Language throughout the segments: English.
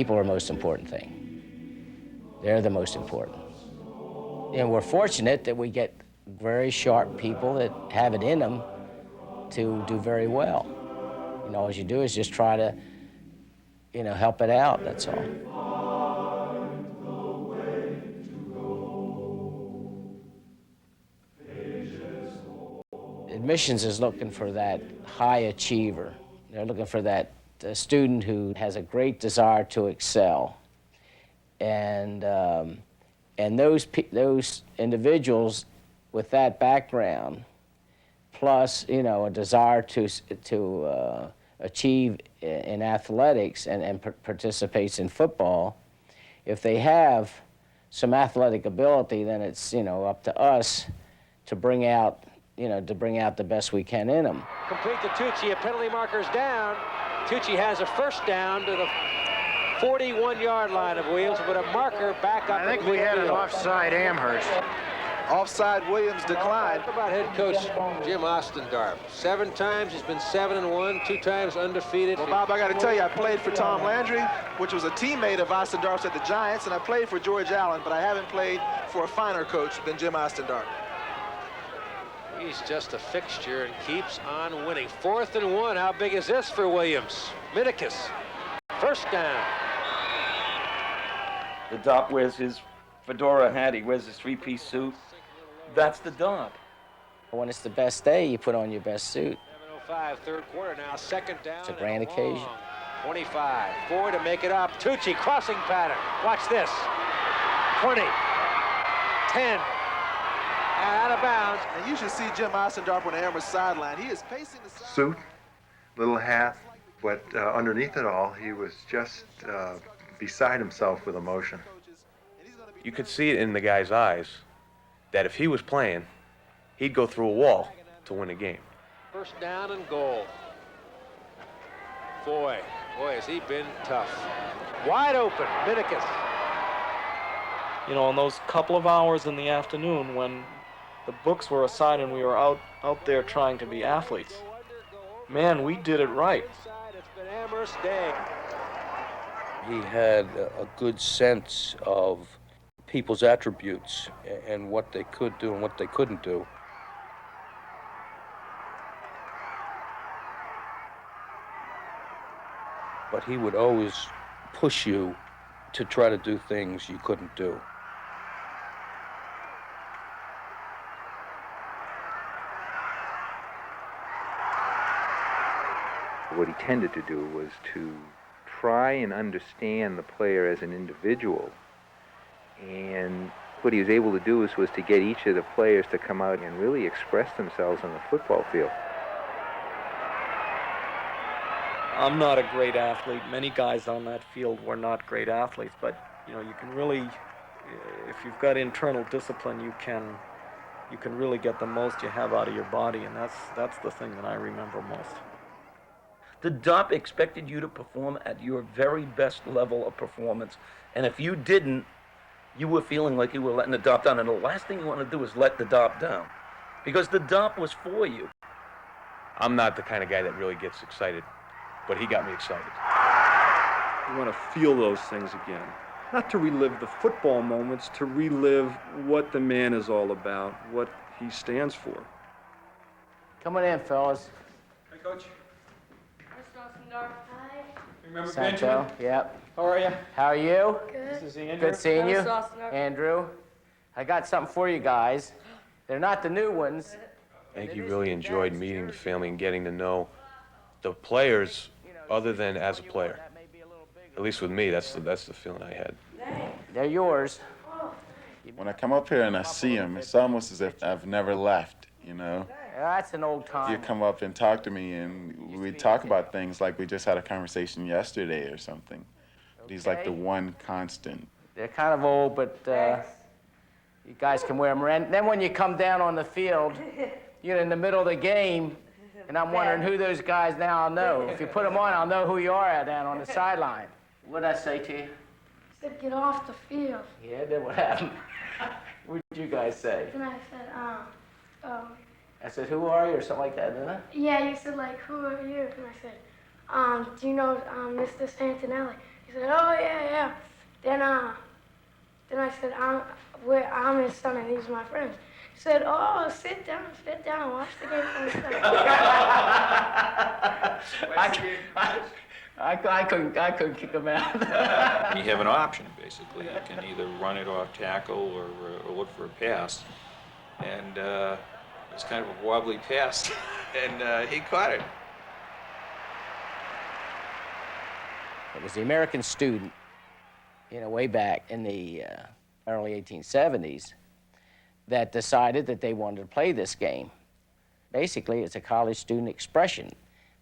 people are the most important thing. They're the most important. And we're fortunate that we get very sharp people that have it in them to do very well. You know, all you do is just try to, you know, help it out, that's all. Admissions is looking for that high achiever. They're looking for that student who has a great desire to excel. And those individuals with that background, plus, you know, a desire to achieve in athletics and participates in football, if they have some athletic ability, then it's, you know, up to us to bring out, you know, to bring out the best we can in them. Complete to Tucci, a penalty marker's down. Tucci has a first down to the 41-yard line of Williams, but a marker back up. I think we had an offside Amherst. Offside Williams declined. What about head coach Jim Ostendarp? 7 times, he's been 7-1, 2 times undefeated. Well, Bob, I got to tell you, I played for Tom Landry, which was a teammate of Ostendarp's at the Giants, and I played for George Allen, but I haven't played for a finer coach than Jim Ostendarp. He's just a fixture and keeps on winning. 4th and 1. How big is this for Williams? Minicus. First down. The Darp wears his fedora hat. He wears his 3-piece suit. That's the Darp. When it's the best day, you put on your best suit. 7:05, third quarter now. Second down. It's a grand occasion. 25. 4 to make it up. Tucci crossing pattern. Watch this. 20. 10. Out of bounds. And you should see Jim Ostendarp on the Amherst sideline. He is pacing the suit, little hat, but underneath it all, he was just beside himself with emotion. You could see it in the guy's eyes that if he was playing, he'd go through a wall to win a game. First down and goal. Boy, has he been tough. Wide open, Minicus. You know, in those couple of hours in the afternoon when the books were aside and we were out there trying to be athletes, man, we did it right. It's been Amherst Day. He had a good sense of people's attributes and what they could do and what they couldn't do. But he would always push you to try to do things you couldn't do. What he tended to do was to try and understand the player as an individual. And what he was able to do was to get each of the players to come out and really express themselves on the football field. I'm not a great athlete. Many guys on that field were not great athletes, but you know, you can really, if you've got internal discipline, you can really get the most you have out of your body, and that's the thing that I remember most. The Darp expected you to perform at your very best level of performance, and if you didn't, you were feeling like you were letting the Darp down, and the last thing you want to do is let the Darp down, because the Darp was for you. I'm not the kind of guy that really gets excited, but he got me excited. You want to feel those things again. Not to relive the football moments, to relive what the man is all about, what he stands for. Coming in, fellas. Hey, Coach. Hi. Remember Sancho, Benjamin? yep. How are you? How are you? Good. This is Andrew. Good seeing you. Ostendarp. Andrew. I got something for you guys. They're not the new ones. I think he really enjoyed meeting the family and getting to know the players other than as a player. At least with me, that's the feeling I had. They're yours. When I come up here and I see him, it's almost as if I've never left, you know? That's an old time. You come up and talk to me, and we talk about things like we just had a conversation yesterday or something. Okay. He's like the one constant. They're kind of old, but you guys can wear them around. Then when you come down on the field, you're in the middle of the game, and I'm wondering who those guys now I'll know. If you put them on, I'll know who you are down on the sideline. What did I say to you? I said, get off the field. Yeah, then what happened? What did you guys say? Then I said, I said, who are you, or something like that, didn't I? Yeah, you said, like, who are you? And I said, do you know Mr. Santinelli? He said, oh, yeah. Then I said, I'm his son and these are my friends. He said, oh, sit down, watch the game from the start. I couldn't kick him out. You have an option, basically. You can either run it off tackle or look for a pass. And it's kind of a wobbly pass, and he caught it. It was the American student, way back in the early 1870s, that decided that they wanted to play this game. Basically, it's a college student expression.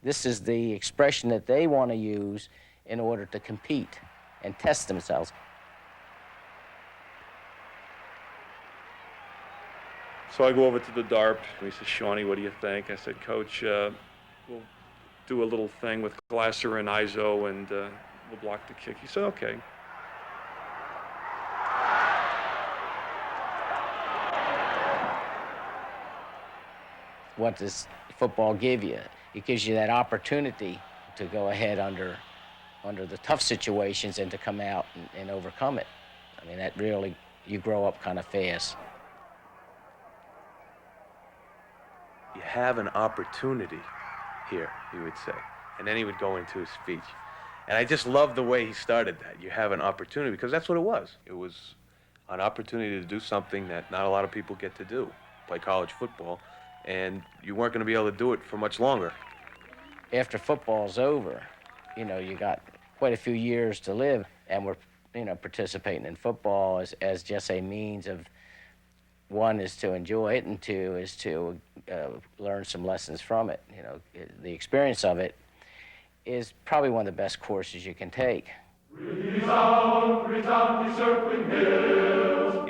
This is the expression that they want to use in order to compete and test themselves. So I go over to the Darp, and he says, Shawnee, what do you think? I said, Coach, we'll do a little thing with Glasser and Izo, and we'll block the kick. He said, okay. What does football give you? It gives you that opportunity to go ahead under the tough situations and to come out and overcome it. I mean, that really, you grow up kind of fast. You have an opportunity here, he would say. And then he would go into his speech. And I just love the way he started that. You have an opportunity, because that's what it was. It was an opportunity to do something that not a lot of people get to do, play college football. And you weren't going to be able to do it for much longer. After football's over, you got quite a few years to live, and we're, participating in football as just a means of, one is to enjoy it, and two is to learn some lessons from it. The experience of it is probably one of the best courses you can take. If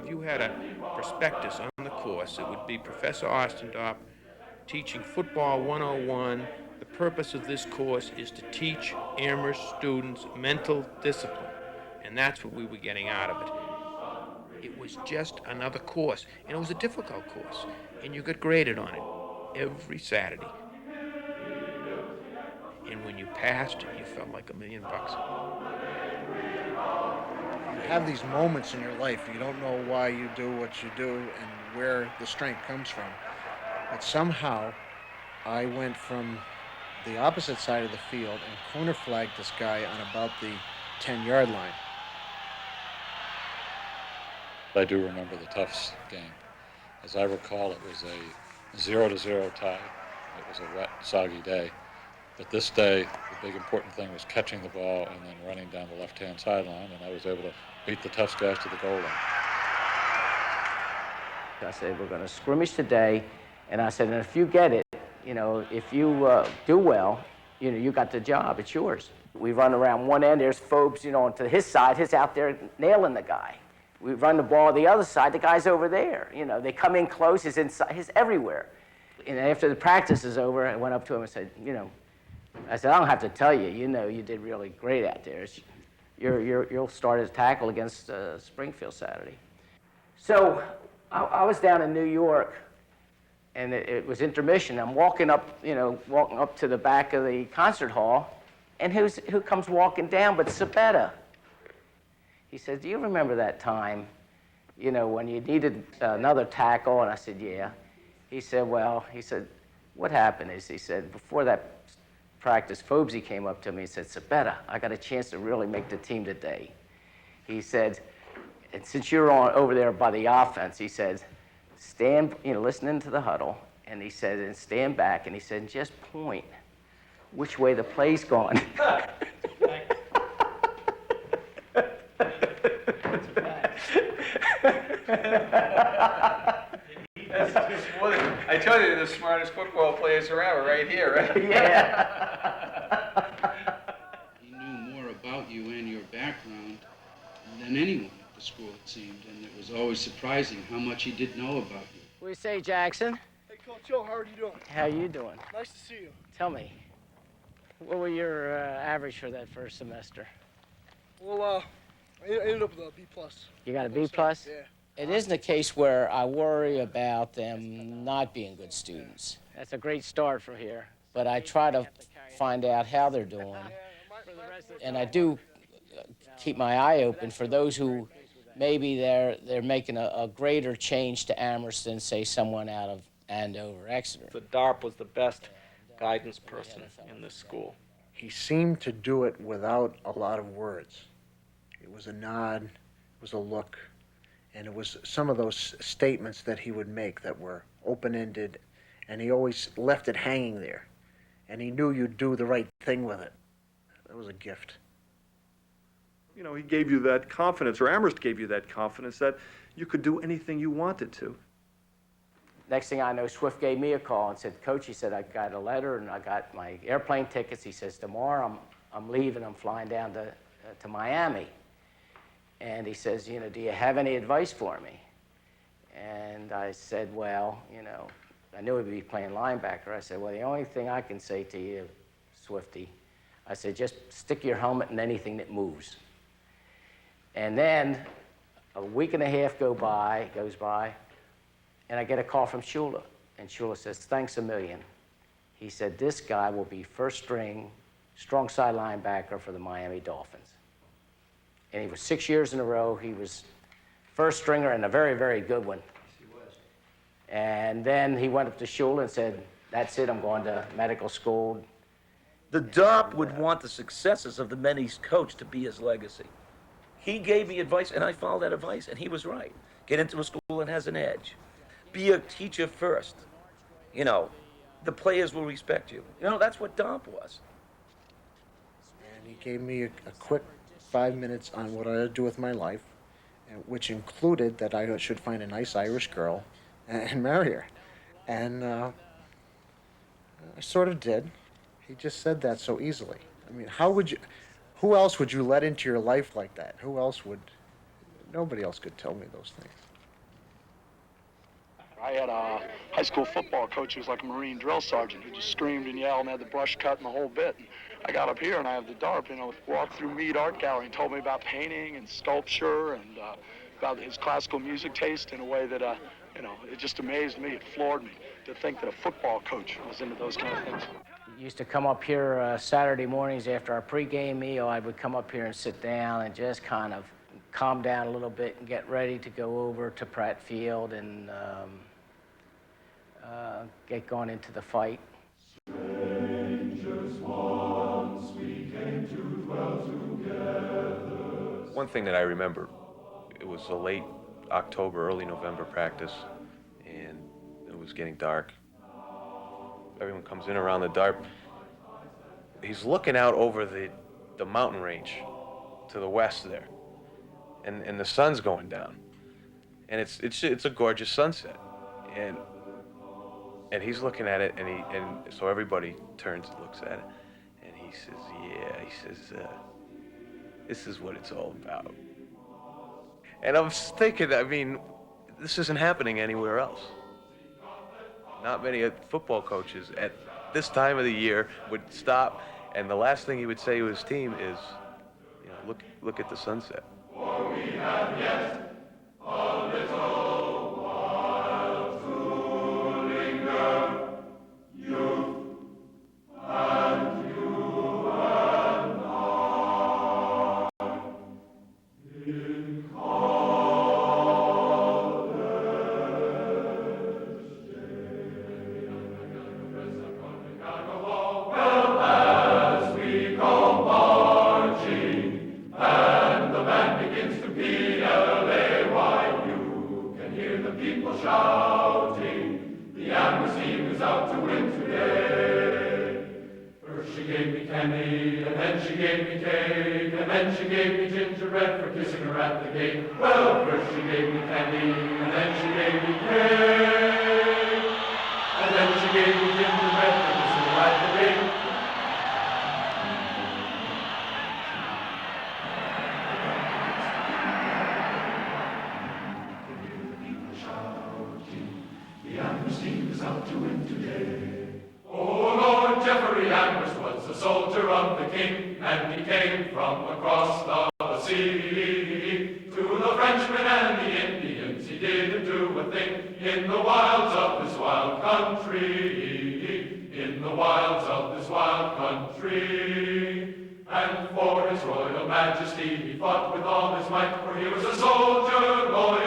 you had a prospectus on the course, it would be Professor Ostendarp teaching Football 101. The purpose of this course is to teach Amherst students mental discipline, and that's what we were getting out of it. It was just another course, and it was a difficult course, and you got graded on it every Saturday. And when you passed, you felt like $1 million. You have these moments in your life. You don't know why you do what you do and where the strength comes from. But somehow, I went from the opposite side of the field and corner flagged this guy on about the 10-yard line. I do remember the Tufts game. As I recall, it was a 0-0 tie. It was a wet, soggy day. But this day, the big important thing was catching the ball and then running down the left-hand sideline, and I was able to beat the Tufts guys to the goal line. I said, we're going to scrimmage today, and I said, and if you get it, if you do well, you got the job, it's yours. We run around one end, there's Phobes, to his side, he's out there nailing the guy. We run the ball the other side, the guy's over there. They come in close, he's inside, he's everywhere. And after the practice is over, I went up to him and said, I said, I don't have to tell you, you did really great out there. You'll start as tackle against Springfield Saturday. So I was down in New York, and it was intermission. I'm walking up to the back of the concert hall, and who comes walking down but Sabetta? He said, do you remember that time, when you needed another tackle? And I said, yeah. He said, what happened is, he said, before that practice, Phobesy came up to me and said, Sabetta, I got a chance to really make the team today. He said, and since you're over there by the offense, he said, stand, listening to the huddle, and he said, and stand back, and he said, just point which way the play's gone. I told you, the smartest football players around are right here, right? Yeah. He knew more about you and your background than anyone at the school, it seemed, and it was always surprising how much he did know about you. What do you say, Jackson? Hey, Coach Joe, how are you doing? How you doing? Nice to see you. Tell me, what were your average for that first semester? Well, I ended up with a B+. You got a B+? Yeah. It isn't a case where I worry about them not being good students. That's a great start for here. But I try to find out how they're doing. And I do keep my eye open for those who maybe they're making a greater change to Amherst than, say, someone out of Andover, Exeter. The Darp was the best guidance person in this school. He seemed to do it without a lot of words. It was a nod, it was a look, and it was some of those statements that he would make that were open-ended, and he always left it hanging there. And he knew you'd do the right thing with it. That was a gift. You know, he gave you that confidence, or Amherst gave you that confidence that you could do anything you wanted to. Next thing I know, Swift gave me a call and said, Coach, he said, I got a letter and I got my airplane tickets. He says, tomorrow I'm leaving, I'm flying down to Miami. And he says, you know, do you have any advice for me? And I said, well, you know, I knew he'd be playing linebacker. I said, well, the only thing I can say to you, Swifty, I said, just stick your helmet in anything that moves. And then a week and a half goes by, and I get a call from Shula. And Shula says, thanks a million. He said, this guy will be first string, strong side linebacker for the Miami Dolphins. And he was 6 years in a row. He was first stringer and a very, very good one. And then he went up to Shula and said, that's it, I'm going to medical school. The Darp would want the successes of the men he's coached to be his legacy. He gave me advice, and I followed that advice, and he was right. Get into a school that has an edge. Be a teacher first. You know, the players will respect you. You know, that's what Darp was. And he gave me a quick 5 minutes on what I ought to do with my life, which included that I should find a nice Irish girl and marry her. And I sort of did. He just said that so easily. I mean, who else would you let into your life like that? Nobody else could tell me those things. I had a high school football coach who was like a Marine drill sergeant who just screamed and yelled and had the brush cut and the whole bit. And I got up here and I have the Darp, you know, walked through Mead Art Gallery and told me about painting and sculpture and about his classical music taste in a way that, you know, it just amazed me. It floored me to think that a football coach was into those kind of things. He used to come up here Saturday mornings after our pregame meal. I would come up here and sit down and just kind of calm down a little bit and get ready to go over to Pratt Field and get going into the fight. One thing that I remember, it was a late October, early November practice, and it was getting dark. Everyone comes in around the Darp. He's looking out over the mountain range to the west there, and the sun's going down, and it's a gorgeous sunset, and he's looking at it, and so everybody turns and looks at it, and he says, this is what it's all about. And I'm thinking, I mean, this isn't happening anywhere else. Not many football coaches at this time of the year would stop, and the last thing he would say to his team is, you know, look at the sunset. For we have yet a little while to linger, youth and you and I, in shouting, the Amherst team is out to win today. First she gave me candy, and then she gave me cake, and then she gave me gingerbread for kissing her at the gate. Well, first she gave me candy, and then she gave me cake, and then she gave me gingerbread for kissing her at the gate. Out to win today. Oh, Lord Jeffrey Amherst was a soldier of the king, and he came from across the sea. To the Frenchmen and the Indians he didn't do a thing in the wilds of this wild country, in the wilds of this wild country. And for his royal royal majesty. He fought with all his might, for he was a soldier loyal.